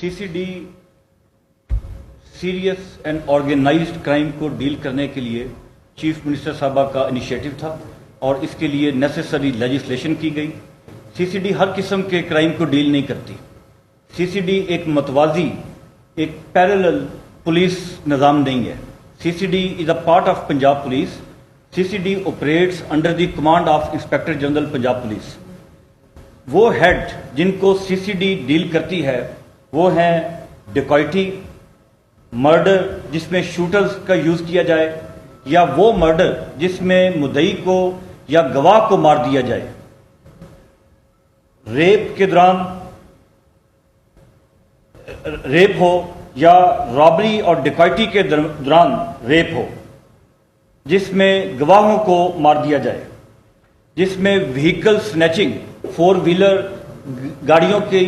CCD serious and organised crime को deal करने के लिए चीफ मिनिस्टर साहबा का इनिशिएटिव था और इसके लिए नेसेसरी लेजिस्लेशन की गई। सीसीडी हर किस्म के क्राइम को डील नहीं करती। सीसीडी एक मतवाजी, एक पैरेलल पुलिस निज़ाम नहीं है। CCD is a part of Punjab police. CCD operates under the command of inspector general Punjab police. वो हेड जिनको सीसीडी डील करती है वो हैं डिकॉइटी, मर्डर जिसमें शूटर्स का यूज किया जाए, या वो मर्डर जिसमें मुद्दई को या गवाह को मार दिया जाए, रेप के दौरान रेप हो या रॉबरी और डिकॉइटी के दौरान रेप हो, जिसमें गवाहों को मार दिया जाए, जिसमें व्हीकल स्नैचिंग, फोर व्हीलर गाड़ियों की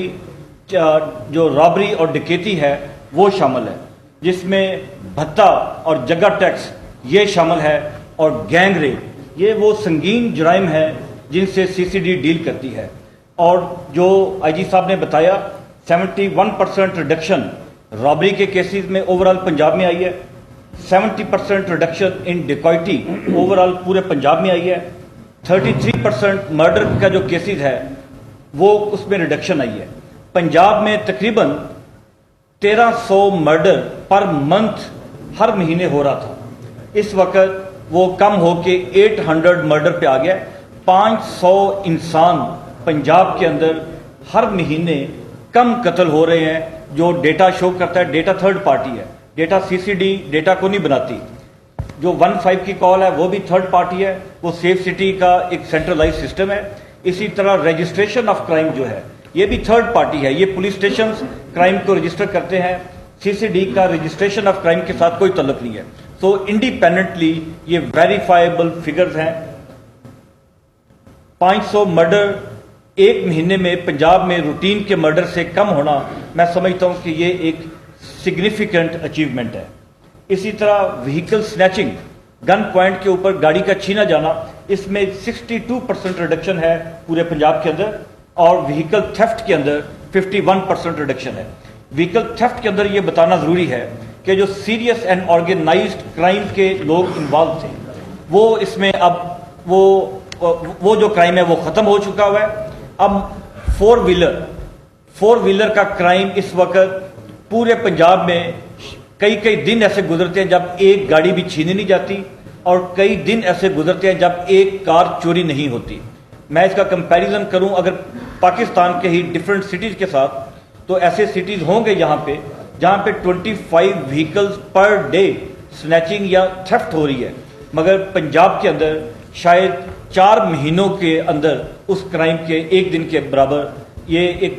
जो रॉबरी और डकैती है वो शामिल है, जिसमें भत्ता और जगह टैक्स ये शामिल है, और गैंग रेप ये वो संगीन जुराइम है जिनसे सीसीडी डील करती है। और जो आईजी साहब ने बताया 71% रिडक्शन रॉबरी के केसेस में ओवरऑल पंजाब में आई है, 70% रिडक्शन इन डिकॉइटी ओवरऑल पूरे पंजाब में आई है, 33% मर्डर का जो केसेस है वो उसमें रिडक्शन आई है। पंजाब में तकरीबन 1300 मर्डर पर मंथ हर महीने हो रहा था। इस वक्त वो कम होके 800 मर्डर पे आ गया। 500 इंसान पंजाब के अंदर हर महीने कम कत्ल हो रहे हैं, जो डेटा शो करता है। डेटा थर्ड पार्टी है, डेटा सीसीडी डेटा को नहीं बनाती। जो 15 की कॉल है वो भी थर्ड पार्टी है, वो सेफ सिटी का एक सेंट्रलाइज सिस्टम है। इसी तरह रजिस्ट्रेशन ऑफ क्राइम जो है ये भी थर्ड पार्टी है, ये पुलिस स्टेशन क्राइम को रजिस्टर करते हैं। सीसीडी का रजिस्ट्रेशन ऑफ क्राइम के साथ कोई तल्लुक नहीं है। तो इंडिपेंडेंटली ये वेरीफाइबल फिगर्स हैं। 500 मर्डर एक महीने में पंजाब में रूटीन के मर्डर से कम होना, मैं समझता हूं कि ये एक सिग्निफिकेंट अचीवमेंट है। इसी तरह व्हीकल स्नैचिंग, गन पॉइंट के ऊपर गाड़ी का छीना जाना, इसमें 62% रिडक्शन है पूरे पंजाब के अंदर, और व्हीकल थेफ्ट के अंदर 51% रिडक्शन है। व्हीकल थेफ्ट के अंदर ये बताना जरूरी है कि जो सीरियस एंड ऑर्गेनाइज्ड क्राइम के लोग इन्वॉल्व थे वो इसमें अब वो जो क्राइम है वो खत्म हो चुका हुआ है। अब फोर व्हीलर का क्राइम इस वक्त पूरे पंजाब में कई दिन ऐसे गुजरते हैं जब एक गाड़ी भी छीनी नहीं जाती, और कई दिन ऐसे गुजरते हैं जब एक कार चोरी नहीं होती। मैं इसका कंपैरिजन करूं अगर पाकिस्तान के ही डिफरेंट सिटीज के साथ, तो ऐसे सिटीज होंगे जहां पे 25 व्हीकल्स पर डे स्नैचिंग या थेफ्ट हो रही है, मगर पंजाब के अंदर शायद 4 महीनों के अंदर उस क्राइम के एक दिन के बराबर ये एक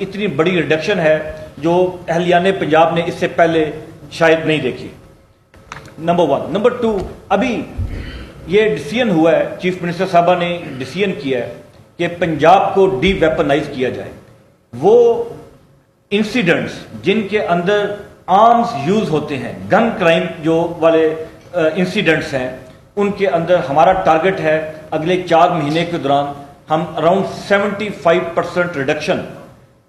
इतनी बड़ी रिडक्शन है जो अहलियाने पंजाब ने इससे पहले शायद नहीं देखी। नंबर 1। नंबर 2, अभी ये डिसीजन हुआ है, चीफ मिनिस्टर साहबा ने डिसीजन किया है कि पंजाब को डी वेपनाइज किया जाए। वो इंसिडेंट्स जिनके अंदर आर्म्स यूज होते हैं, गन क्राइम जो वाले इंसिडेंट्स हैं, उनके अंदर हमारा टारगेट है अगले 4 महीने के दौरान हम अराउंड 75% रिडक्शन,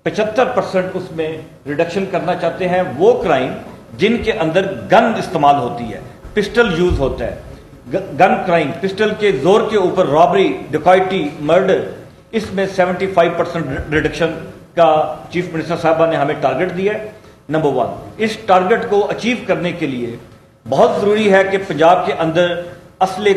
75% उसमें रिडक्शन करना चाहते हैं। वो क्राइम जिनके अंदर गन इस्तेमाल होती है, पिस्टल यूज होता है, गन क्राइम, पिस्टल के जोर के ऊपर रॉबरी, डिकॉइटी, मर्डर, इसमें 75% रिडक्शन का चीफ मिनिस्टर साहबा ने हमें टारगेट दिया है। नंबर 1, इस टारगेट को अचीव करने के लिए बहुत जरूरी है कि पंजाब के अंदर असले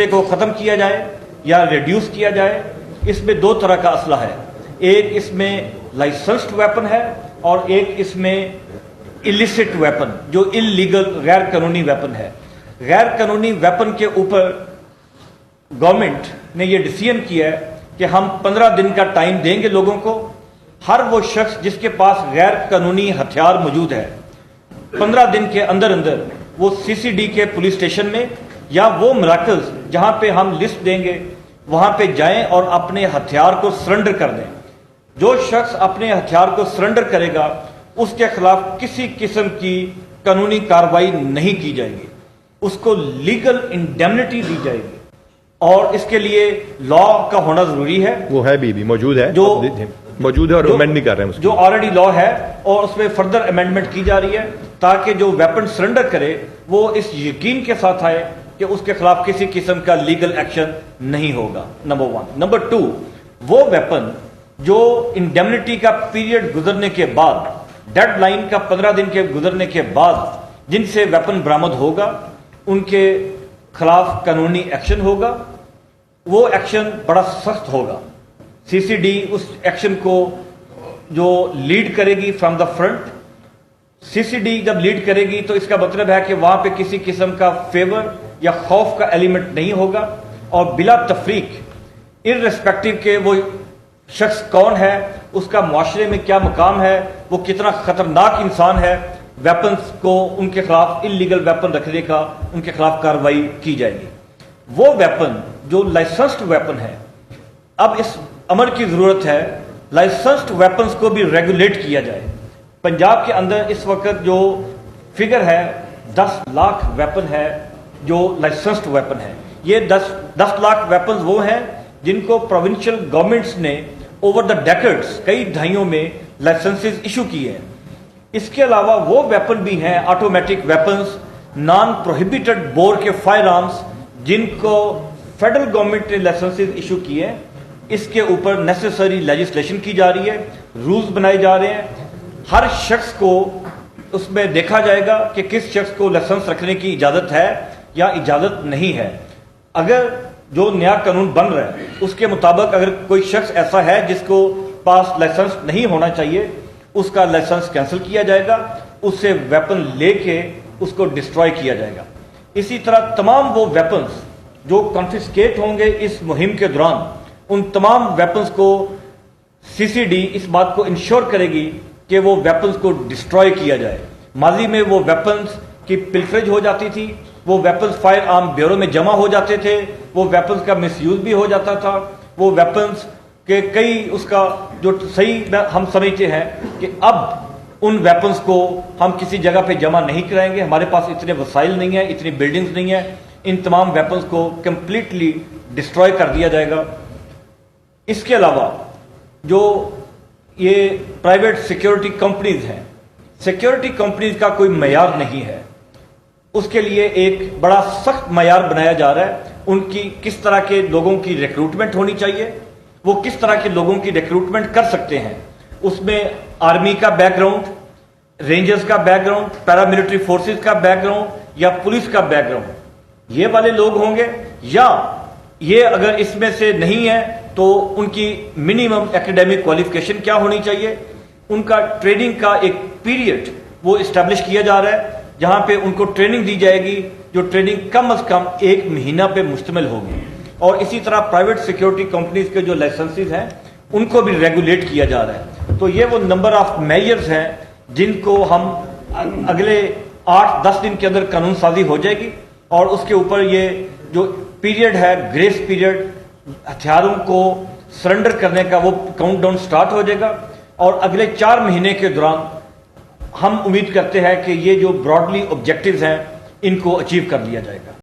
को खत्म किया जाए या रिड्यूस किया जाए। इसमें 2 तरह का असला है, एक इसमें लाइसेंस्ड वेपन है और एक इसमें इलिसिट वेपन, जो इलीगल गैर कानूनी वेपन है। गैर कानूनी वेपन के ऊपर गवर्नमेंट ने यह डिसीजन किया है कि हम 15 दिन का टाइम देंगे लोगों को। हर वो शख्स जिसके पास गैर कानूनी हथियार मौजूद है, 15 दिन के अंदर अंदर वो सीसीडी के पुलिस स्टेशन में या वो मराकज जहां पे हम लिस्ट देंगे वहां पे जाएं और अपने हथियार को सरेंडर कर दें। जो शख्स अपने हथियार को सरेंडर करेगा उसके खिलाफ किसी किस्म की कानूनी कार्रवाई नहीं की जाएगी, उसको लीगल इंडेमनिटी दी जाएगी। और इसके लिए लॉ का होना जरूरी है, वो है भी मौजूद है। जो موجود ہے اور امینڈ نہیں کر رہے ہیں اس جو آلریڈی لا ہے، اور اس میں فردر امینڈمنٹ کی جا رہی ہے تاکہ جو ویپن سرنڈر کرے وہ اس یقین کے ساتھ آئے کہ اس کے خلاف کسی قسم کا لیگل ایکشن نہیں ہوگا، نمبر 1۔ نمبر 2، وہ ویپن جو انڈیمنٹی کا پیریڈ گزرنے کے بعد، ڈیڈ لائن کا 15 دن کے گزرنے کے بعد جن سے ویپن برآمد ہوگا ان کے خلاف قانونی ایکشن ہوگا۔ وہ ایکشن بڑا سخت ہوگا۔ سی سی ڈی اس ایکشن کو جو لیڈ کرے گی from the front, C C D جب لیڈ کرے گی تو اس کا مطلب ہے کہ وہاں پہ کسی قسم کا فیور یا خوف کا ایلیمنٹ نہیں ہوگا، اور بلا تفریق ارریسپیکٹو کہ وہ شخص کون ہے، اس کا معاشرے میں کیا مقام ہے، وہ کتنا خطرناک انسان ہے، ویپنز کو ان کے خلاف انلیگل ویپن رکھنے کا ان کے خلاف کارروائی کی جائے گی۔ وہ ویپن جو لائسنسڈ ویپن ہے، اب اس امر کی ضرورت ہے لائسنسڈ ویپنز کو بھی ریگولیٹ کیا جائے۔ پنجاب کے اندر اس وقت جو فگر ہے 10 لاکھ ویپن ہے جو لائسنسڈ ویپن ہے۔ یہ 10 لاکھ ویپنز وہ ہیں جن کو پروونشل گورنمنٹس نے اوور دا ڈیکڈز، کئی دہائیوں میں لائسنسز ایشو کیے ہیں۔ اس کے علاوہ وہ ویپن بھی ہیں automatic weapons, non prohibited bore کے فائر آرمز جن کو فیڈرل گورنمنٹ نے لائسنسز ایشو کیے ہیں۔ اس کے اوپر نیسیسری لیجسلیشن کی جا رہی ہے، رولز بنائے جا رہے ہیں۔ ہر شخص کو اس میں دیکھا جائے گا کہ کس شخص کو لائسنس رکھنے کی اجازت ہے یا اجازت نہیں ہے۔ اگر جو نیا قانون بن رہا ہے اس کے مطابق اگر کوئی شخص ایسا ہے جس کو پاس لائسنس نہیں ہونا چاہیے، اس کا لائسنس کینسل کیا جائے گا، اس سے ویپن لے کے اس کو ڈسٹروائے کیا جائے گا۔ اسی طرح تمام وہ ویپنز جو کنفسکیٹ ہوں گے اس مہم کے دوران، ان تمام ویپنز کو سی سی ڈی اس بات کو انشور کرے گی کہ وہ ویپنز کو ڈسٹروائے کیا جائے۔ ماضی میں وہ ویپنز کی پلفریج ہو جاتی تھی، وہ ویپنز فائر آرم بیورو میں جمع ہو جاتے تھے، وہ ویپنز کا مس یوز بھی ہو جاتا تھا، وہ ویپنز کے کئی اس کا جو صحیح ہم سمجھتے ہیں کہ اب ان ویپنز کو ہم کسی جگہ پہ جمع نہیں کرائیں گے، ہمارے پاس اتنے وسائل نہیں ہیں، اتنی بلڈنگز نہیں ہیں، ان تمام ویپنز کو کمپلیٹلی ڈسٹروائے کر دیا جائے گا۔ اس کے علاوہ جو یہ پرائیویٹ سیکیورٹی کمپنیز ہیں، سیکیورٹی کمپنیز کا کوئی معیار نہیں ہے، اس کے لیے ایک بڑا سخت معیار بنایا جا رہا ہے۔ ان کی کس طرح کے لوگوں کی ریکروٹمنٹ ہونی چاہیے، وہ کس طرح کے لوگوں کی ریکروٹمنٹ کر سکتے ہیں۔ اس میں آرمی کا بیک گراؤنڈ، رینجرز کا بیک گراؤنڈ، پیراملٹری فورسز کا بیک گراؤنڈ یا پولیس کا بیک گراؤنڈ، یہ والے لوگ ہوں گے، یا یہ اگر اس میں سے نہیں ہے تو ان کی منیمم ایکیڈیمک کوالیفیکیشن کیا ہونی چاہیے۔ ان کا ٹریننگ کا ایک پیریڈ وہ اسٹیبلش کیا جا رہا ہے جہاں پہ ان کو ٹریننگ دی جائے گی، جو ٹریننگ کم از کم 1 مہینہ پہ مشتمل ہوگی۔ اور اسی طرح پرائیویٹ سیکیورٹی کمپنیز کے جو لائسنسز ہیں ان کو بھی ریگولیٹ کیا جا رہا ہے۔ تو یہ وہ نمبر آف میجرز ہیں جن کو ہم اگلے 8-10 دن کے اندر قانون سازی ہو جائے گی، اور اس کے اوپر یہ جو پیریڈ ہے گریس پیریڈ، ہتھیاروں کو سرنڈر کرنے کا وہ کاؤنٹ ڈاؤن سٹارٹ ہو جائے گا، اور اگلے 4 مہینے کے دوران ہم امید کرتے ہیں کہ یہ جو براڈلی آبجیکٹیوز ہیں ان کو اچیو کر لیا جائے گا۔